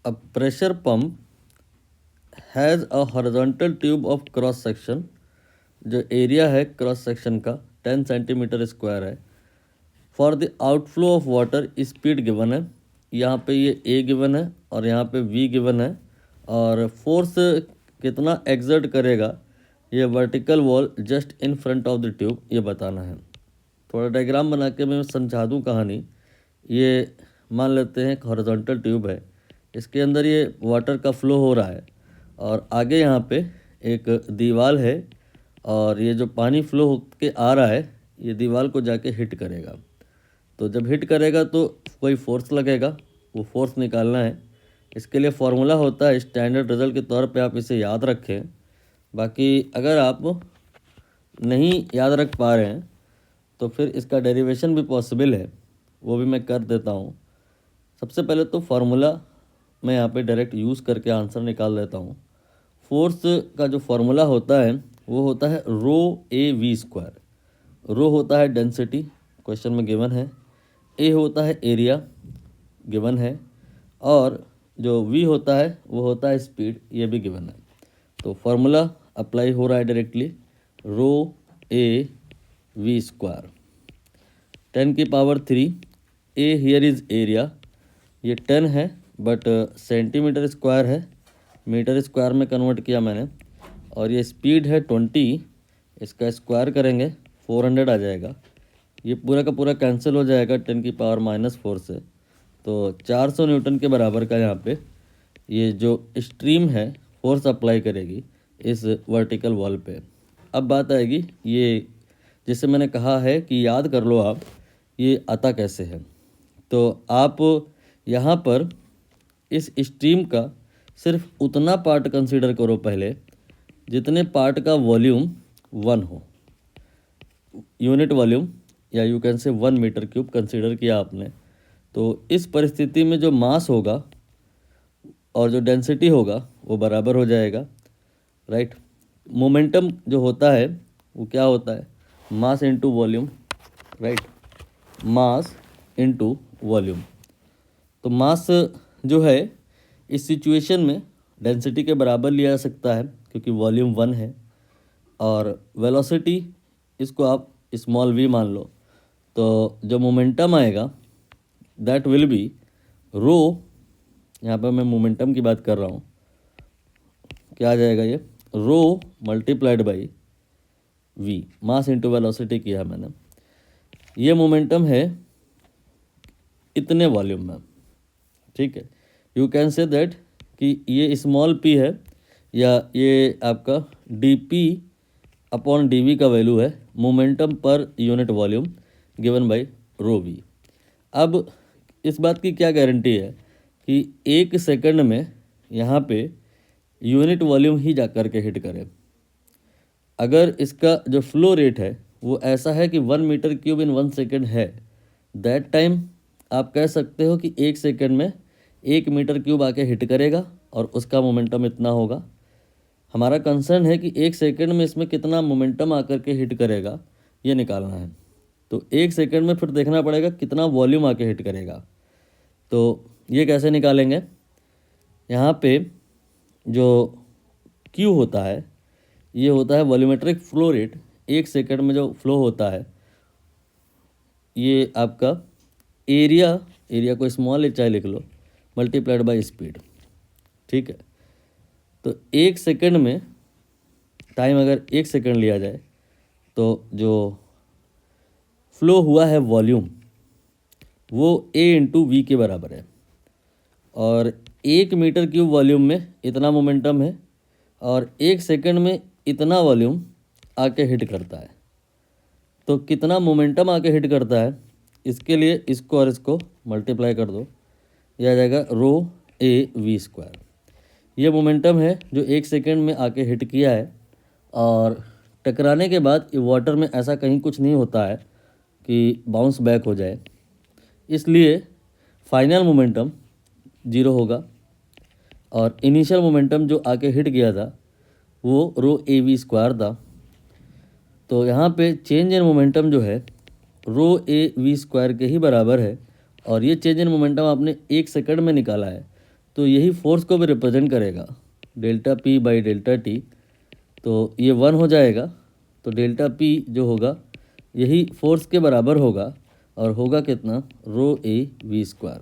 A pressure pump has a horizontal tube of cross section, जो area है cross section का 10 centimetre square है. For the outflow of water speed given है. यहाँ पे ये ए गिवन है और यहाँ पे वी गिवन है, और फोर्स कितना एक्सर्ट करेगा ये vertical wall just in front of the tube, ये बताना है. थोड़ा डायग्राम बना के मैं समझा दूँ कहानी. ये मान लेते हैं हॉरिजॉन्टल ट्यूब है, इसके अंदर ये वाटर का फ्लो हो रहा है और आगे यहाँ पे एक दीवार है, और ये जो पानी फ्लो होके आ रहा है ये दीवार को जाके हिट करेगा. तो जब हिट करेगा तो कोई फोर्स लगेगा, वो फोर्स निकालना है. इसके लिए फार्मूला होता है, स्टैंडर्ड रिजल्ट के तौर पे आप इसे याद रखें. बाकी अगर आप नहीं याद रख पा रहे हैं तो फिर इसका डेरिवेशन भी पॉसिबल है, वो भी मैं कर देता हूँ. सबसे पहले तो फार्मूला मैं यहाँ पे डायरेक्ट यूज़ करके आंसर निकाल देता हूँ. फोर्स का जो फार्मूला होता है वो होता है रो ए वी स्क्वायर. रो होता है डेंसिटी, क्वेश्चन में गिवन है. ए होता है एरिया, गिवन है. और जो वी होता है वो होता है स्पीड, ये भी गिवन है. तो फार्मूला अप्लाई हो रहा है directly, rho A V square 10 की power 3. A here is area, ये 10 है बट सेंटीमीटर स्क्वायर है, मीटर स्क्वायर में कन्वर्ट किया मैंने. और ये स्पीड है 20, इसका स्क्वायर करेंगे 400 आ जाएगा. ये पूरा का पूरा कैंसिल हो जाएगा 10 की पावर -4 से. तो 400 न्यूटन के बराबर का यहाँ पे ये जो स्ट्रीम है फोर्स अप्लाई करेगी इस वर्टिकल वॉल पे. अब बात आएगी ये जैसे मैंने कहा है कि याद कर लो आप ये आता कैसे है. तो आप यहाँ पर इस स्ट्रीम का सिर्फ उतना पार्ट कंसीडर करो पहले जितने पार्ट का वॉल्यूम 1 हो. यूनिट वॉल्यूम या you can say 1 metre cube consider किया आपने. तो इस परिस्थिति में जो मास होगा और जो डेंसिटी होगा वो बराबर हो जाएगा, राइट. मोमेंटम जो होता है वो क्या होता है, mass into volume, right. Mass into volume. तो मास जो है इस सिचुएशन में डेंसिटी के बराबर लिया जा सकता है क्योंकि वॉल्यूम 1 है. और वेलोसिटी इसको आप स्मॉल v मान लो. तो जो मोमेंटम आएगा दैट विल बी रो, यहाँ पर मैं मोमेंटम की बात कर रहा हूँ, क्या आ जाएगा ये row multiplied by v, mass into velocity किया मैंने. ये मोमेंटम है इतने वॉल्यूम में, ठीक है. यू कैन से दैट कि ये स्मॉल p है या ये आपका dp अपॉन dv का वैल्यू है momentum per unit volume given by rho v. अब इस बात की क्या गारंटी है कि 1 सेकंड में यहाँ पे यूनिट वॉल्यूम ही जा कर के हिट करे. अगर इसका जो फ्लो रेट है वो ऐसा है कि 1 मीटर क्यूब इन 1 सेकंड है, दैट टाइम आप कह सकते हो कि 1 सेकंड में 1 मीटर क्यूब आके हिट करेगा और उसका मोमेंटम इतना होगा. हमारा कंसर्न है कि 1 सेकंड में इसमें कितना मोमेंटम आकर के हिट करेगा ये निकालना है. तो 1 सेकंड में फिर देखना पड़ेगा कितना वॉल्यूम आके हिट करेगा. तो ये कैसे निकालेंगे, यहाँ पे जो Q होता है ये होता है वॉल्यूमेट्रिक फ्लो रेट. 1 सेकंड में जो फ्लो होता है ये आपका एरिया को स्मॉल h लिख लो मल्टीप्लाइड बाय स्पीड, ठीक है. तो 1 सेकंड में टाइम अगर 1 सेकंड लिया जाए तो जो फ्लो हुआ है वॉल्यूम वो a इंटू वी के बराबर है. और 1 मीटर क्यूब वॉल्यूम में इतना मोमेंटम है और 1 सेकंड में इतना वॉल्यूम आके हिट करता है. तो कितना मोमेंटम आके हिट करता है इसके लिए इसको और इसको मल्टीप्लाई कर दो, यह आ जाएगा रो ए वी स्क्वायर. ये मोमेंटम है जो 1 सेकंड में आके हिट किया है. और टकराने के बाद वाटर में ऐसा कहीं कुछ नहीं होता है कि बाउंस बैक हो जाए, इसलिए फाइनल मोमेंटम 0 होगा. और इनिशियल मोमेंटम जो आके हिट किया था वो रो ए वी स्क्वायर था. तो यहाँ पे चेंज इन मोमेंटम जो है रो ए वी स्क्वायर के ही बराबर है. और ये चेंज इन मोमेंटम आपने 1 सेकंड में निकाला है तो यही फोर्स को भी रिप्रेजेंट करेगा, delta P by delta T. तो ये 1 हो जाएगा, तो डेल्टा पी जो होगा यही फोर्स के बराबर होगा, और होगा कितना, रो ए वी स्क्वायर।